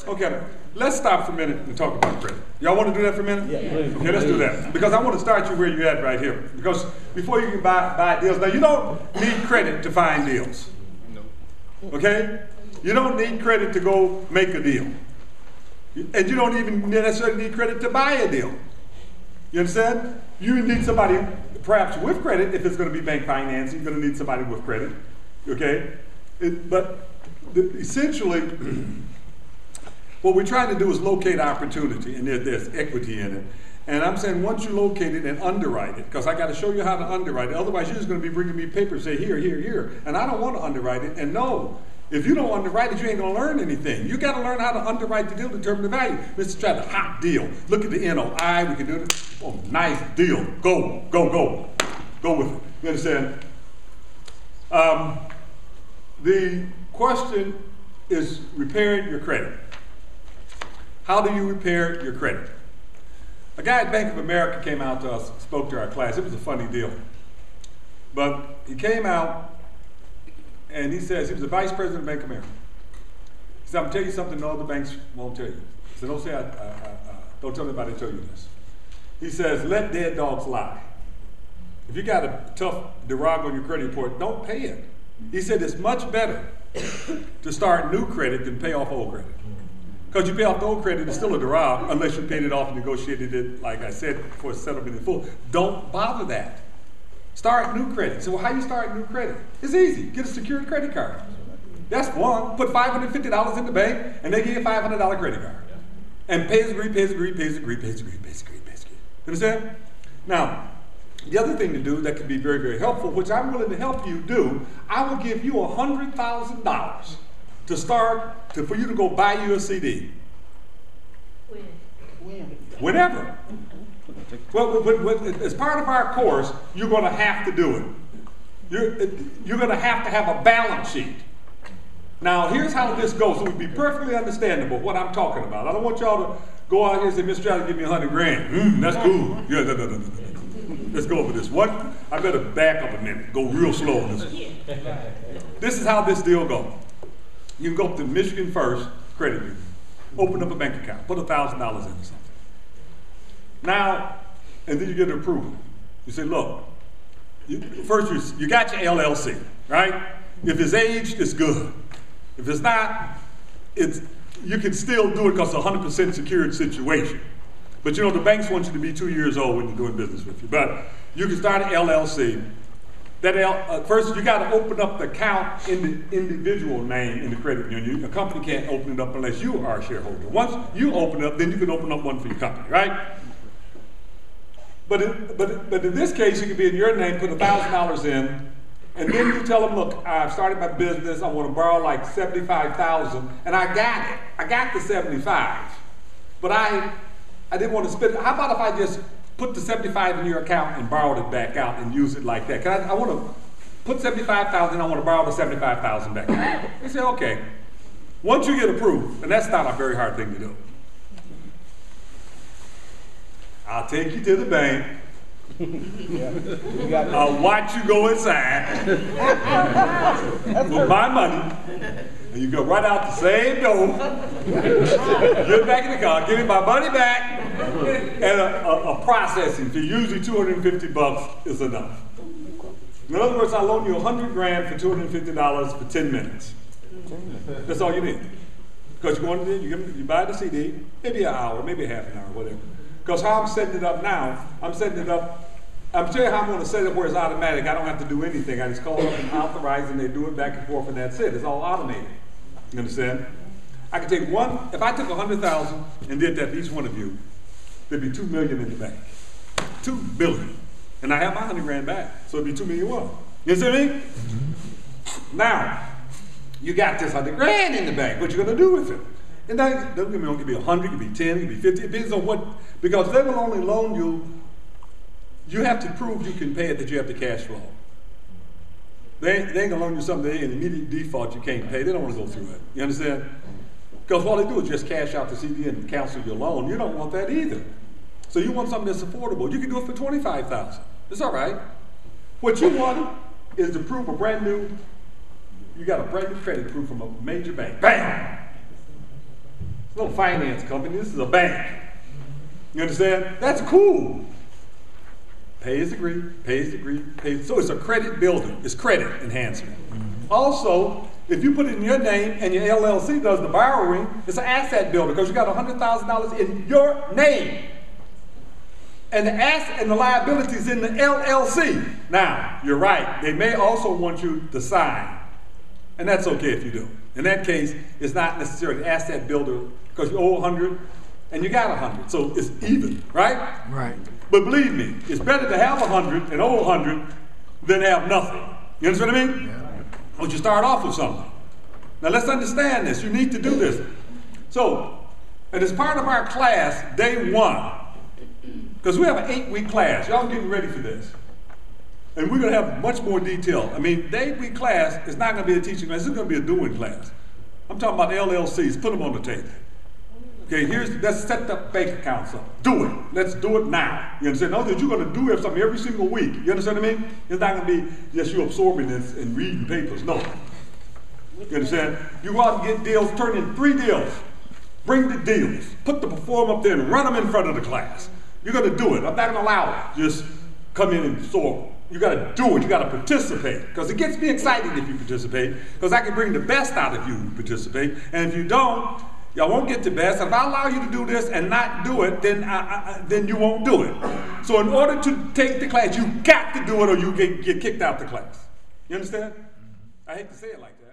Okay, let's stop for a minute and talk about credit. Y'all want to do that for a minute? Yeah, please. Okay, let's do that. Because I want to start you where you're at right here. Because before you can buy deals, now you don't need credit to find deals. Okay? You don't need credit to go make a deal. And you don't even necessarily need credit to buy a deal. You understand? You need somebody perhaps with credit. If it's going to be bank financing, you're going to need somebody with credit. Okay? Essentially, what we're trying to do is locate opportunity, and there's equity in it. And I'm saying once you locate it and underwrite it, because I got to show you how to underwrite it. Otherwise, you're just going to be bringing me papers and say, here, here, here. And I don't want to underwrite it. And no, if you don't underwrite it, you ain't going to learn anything. You got to learn how to underwrite the deal, determine the value. Mr. Strather, hot deal. Look at the NOI. We can do it. Oh, nice deal. Go, go, go. Go with it. You understand? The question is repairing your credit. How do you repair your credit? A guy at Bank of America came out to us, spoke to our class. It was a funny deal. But he came out and he says, he was the vice president of Bank of America. He said, I'm going to tell you something no other banks won't tell you. He said, don't say don't tell anybody to tell you this. He says, let dead dogs lie. If you got a tough derog on your credit report, don't pay it. He said it's much better to start new credit than pay off old credit. Because you pay off the old credit, it's still a derog unless you paid it off and negotiated it, like I said, for settlement in full. Don't bother that. Start new credit. So how you start new credit? It's easy. Get a secured credit card. That's one. Put $550 in the bank and they give you a $500 credit card. And pays agreed, pays agreed, pays agreed, pays agreed, pays agreed, pays agreed. You understand? Now, the other thing to do that can be very, very helpful, which I'm willing to help you do, I will give you $100,000 to start, for you to go buy you a CD. Whenever. Well, as part of our course, you're going to have to do it. You're going to have a balance sheet. Now, here's how this goes. So it would be perfectly understandable what I'm talking about. I don't want y'all to go out here and say, Mr. Strather, give me $100 grand. That's cool. Yeah, no. Let's go over this. What? I better back up a minute. Go real slow on this. This is how this deal goes. You can go up to Michigan First Credit Union, open up a bank account, put $1,000 in or something. Now, and then you get approval. You say, look, first you got your LLC, right? If it's aged, it's good. If it's not, you can still do it because it's a 100% secured situation. But you know, the banks want you to be 2 years old when they're doing business with you. But you can start an LLC. First, you got to open up the account in the individual name in the credit union. A company can't open it up unless you are a shareholder. Once you open it up, then you can open up one for your company, right? But in this case, you can be in your name, put $1,000 in, and then you tell them, look, I've started my business. I want to borrow like $75,000, and I got it. I got the 75, but I didn't want to spend it. How about if I just put the 75 in your account and borrowed it back out and use it like that? I want to put 75,000, I want to borrow the 75,000 back out. They say, okay. Once you get approved, and that's not a very hard thing to do, I'll take you to the bank. I'll watch you go inside with my money, and you go right out the same door, get back in the car, give me my money back, and a processing fee. Usually $250 is enough. In other words, I loan you 100 grand for $250 for 10 minutes. That's all you need. Because you buy the CD, maybe an hour, maybe half an hour, whatever. Because how I'm setting it up now, I'm telling you how I'm going to set it where it's automatic. I don't have to do anything. I just call up and authorize, and they do it back and forth, and that's it. It's all automated. You understand? I can take if I took 100,000 and did that for each one of you, there'd be $2 million in the bank. $2 billion. And I have my 100 grand back, so it'd be $2 million. You see me? Now, you got this 100 grand in the bank. What you going to do with it? And that, don't get me wrong, it could be 100, it could be 10, it could be 50, it depends on what, because they will only loan you, you have to prove you can pay it, that you have the cash flow. They ain't gonna loan you something they in immediate default you can't pay. They don't want to go through it. You understand? Because all they do is just cash out the CD and cancel your loan. You don't want that either. So you want something that's affordable. You can do it for $25,000. It's all right. What you want is to prove you got a brand new credit proof from a major bank. Bam! No finance company, this is a bank. You understand? That's cool. Pay as agreed, pay as agreed, pay. So it's a credit builder, it's credit enhancement. Also, if you put it in your name and your LLC does the borrowing, it's an asset builder because you got $100,000 in your name. And the asset and the liability is in the LLC. Now, you're right, they may also want you to sign. And that's okay if you do. In that case, it's not necessarily an asset builder because you owe 100 and you got 100. So it's even, right? Right. But believe me, it's better to have 100 and owe 100 than have nothing. You understand what I mean? Yeah. But you start off with something. Now let's understand this. You need to do this. So, and as part of our class, day 1, because we have an 8-week class. Y'all getting ready for this. And we're going to have much more detail. I mean, the 8-week class is not going to be a teaching class. It's going to be a doing class. I'm talking about LLCs. Put them on the table. Okay, let's set the bank accounts up. Do it. Let's do it now. You understand? Know that you're going to do something every single week. You understand what I mean? It's not going to be just you absorbing this and reading papers. No. You understand? You go out and get deals, turn in 3 deals. Bring the deals. Put the form up there and run them in front of the class. You're going to do it. I'm not going to allow it. Just come in and absorb. You got to do it. You got to participate. Because it gets me excited if you participate. Because I can bring the best out of you who participate. And if you don't, y'all won't get the best. If I allow you to do this and not do it, then you won't do it. So in order to take the class, you got to do it or you get kicked out the class. You understand? I hate to say it like that.